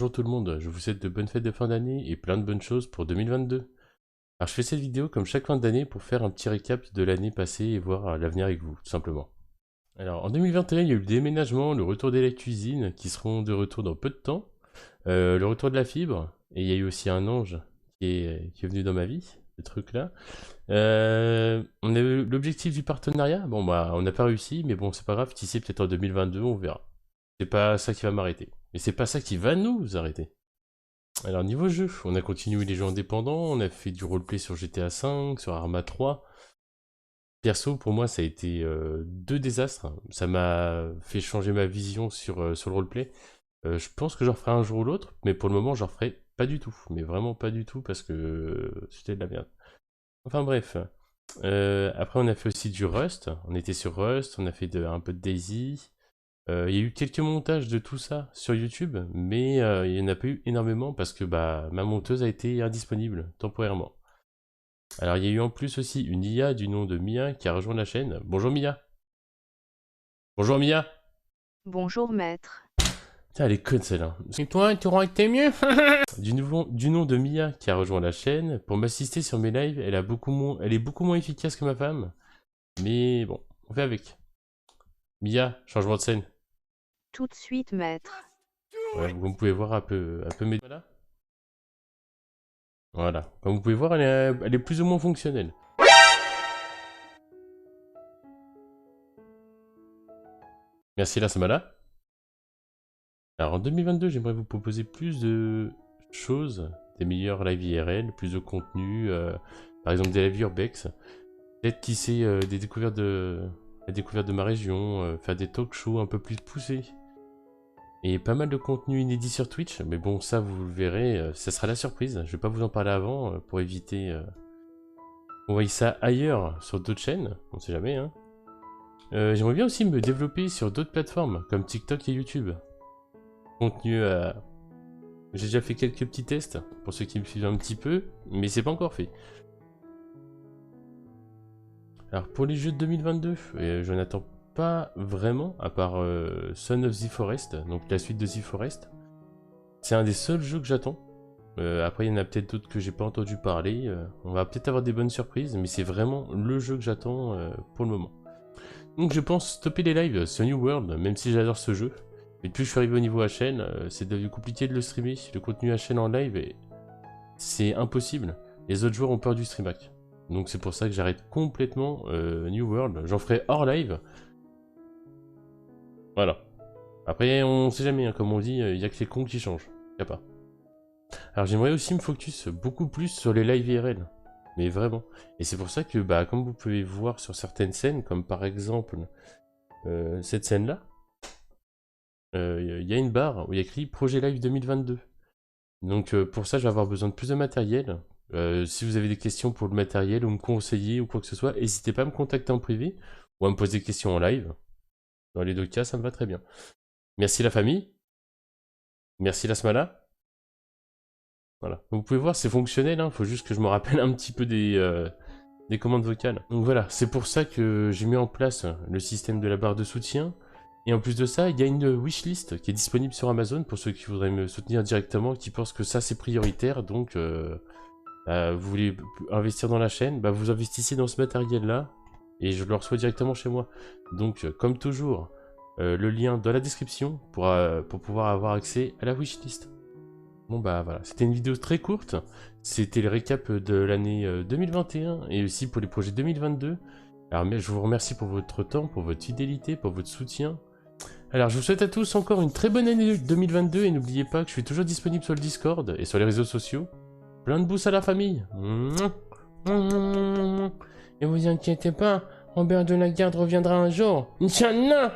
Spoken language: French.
bonjour tout le monde, je vous souhaite de bonnes fêtes de fin d'année et plein de bonnes choses pour 2022. Alors je fais cette vidéo comme chaque fin d'année pour faire un petit récap de l'année passée et voir l'avenir avec vous, tout simplement. Alors en 2021, il y a eu le déménagement, le retour des cuisine qui seront de retour dans peu de temps, le retour de la fibre, et il y a eu aussi un ange qui est venu dans ma vie, ce truc là. On a eu l'objectif du partenariat, bon bah on n'a pas réussi, mais bon c'est pas grave, d'ici peut-être en 2022 on verra. C'est pas ça qui va m'arrêter. Mais c'est pas ça qui va nous arrêter. Alors niveau jeu, on a continué les jeux indépendants, on a fait du roleplay sur GTA V, sur Arma 3. Perso, pour moi, ça a été deux désastres. Ça m'a fait changer ma vision sur le roleplay. Je pense que j'en ferai un jour ou l'autre, mais pour le moment, j'en ferai pas du tout. Mais vraiment pas du tout, parce que c'était de la merde. Enfin bref. Après, on a fait aussi du Rust. On était sur Rust, on a fait un peu de DayZ. Il y a eu quelques montages de tout ça sur YouTube, mais il n'y en a pas eu énormément parce que bah, ma monteuse a été indisponible temporairement. Alors il y a eu en plus aussi une IA du nom de Mia qui a rejoint la chaîne. Bonjour Mia. Bonjour Mia. Bonjour maître. Putain, elle est conne celle-là. Et toi, tu aurais été mieux. Du nom de Mia qui a rejoint la chaîne. Pour m'assister sur mes lives, elle est beaucoup moins efficace que ma femme. Mais bon, on fait avec. Mia, changement de scène. Tout de suite maître. Ouais, vous pouvez voir un peu mes... Voilà. Voilà. Comme vous pouvez voir, elle est plus ou moins fonctionnelle. Merci la Samala. Alors en 2022, j'aimerais vous proposer plus de choses, des meilleurs live IRL, plus de contenu, par exemple des live urbex. Peut-être qui sait la découverte de ma région, faire des talk shows un peu plus poussés. Et pas mal de contenu inédit sur Twitch, mais bon ça vous le verrez, ça sera la surprise. Je vais pas vous en parler avant pour éviter qu'on voie ça ailleurs sur d'autres chaînes, on sait jamais hein. J'aimerais bien aussi me développer sur d'autres plateformes comme TikTok et YouTube. Contenu J'ai déjà fait quelques petits tests pour ceux qui me suivent un petit peu, mais c'est pas encore fait. Alors pour les jeux de 2022, je n'attends pas vraiment, à part Son of the Forest, donc la suite de The Forest. C'est un des seuls jeux que j'attends. Après, il y en a peut-être d'autres que j'ai pas entendu parler. On va peut-être avoir des bonnes surprises, mais c'est vraiment le jeu que j'attends pour le moment. Donc je pense stopper les lives sur New World, même si j'adore ce jeu. Mais depuis que je suis arrivé au niveau HN, c'est devenu compliqué de le streamer. Le contenu HN en live, c'est impossible. Les autres joueurs ont peur du streamac. Donc c'est pour ça que j'arrête complètement New World. J'en ferai hors live. Voilà. Après, on sait jamais, hein, comme on dit, il n'y a que les cons qui changent. Y a pas. Alors j'aimerais aussi me focus beaucoup plus sur les live IRL. Mais vraiment. Et c'est pour ça que, bah, comme vous pouvez voir sur certaines scènes, comme par exemple cette scène-là, il y a une barre où il y a écrit Projet Live 2022. Donc pour ça, je vais avoir besoin de plus de matériel. Si vous avez des questions pour le matériel ou me conseiller ou quoi que ce soit, n'hésitez pas à me contacter en privé ou à me poser des questions en live. Dans les deux cas, ça me va très bien. Merci la famille. Merci la Smala. Voilà. Vous pouvez voir, c'est fonctionnel. Il faut juste que je me rappelle un petit peu des commandes vocales. Donc voilà, c'est pour ça que j'ai mis en place le système de la barre de soutien. Et en plus de ça, il y a une wishlist qui est disponible sur Amazon pour ceux qui voudraient me soutenir directement, qui pensent que ça c'est prioritaire. Donc, vous voulez investir dans la chaîne, bah, vous investissez dans ce matériel-là et je le reçois directement chez moi. Donc, comme toujours, le lien dans la description pour pouvoir avoir accès à la wishlist. Bon bah voilà, c'était une vidéo très courte, c'était le récap de l'année 2021 et aussi pour les projets 2022. Alors mais je vous remercie pour votre temps, pour votre fidélité, pour votre soutien. Alors je vous souhaite à tous encore une très bonne année 2022 et n'oubliez pas que je suis toujours disponible sur le Discord et sur les réseaux sociaux. Plein de boosts à la famille. Et vous inquiétez pas, Robert de la Garde reviendra un jour. Inch'Allah.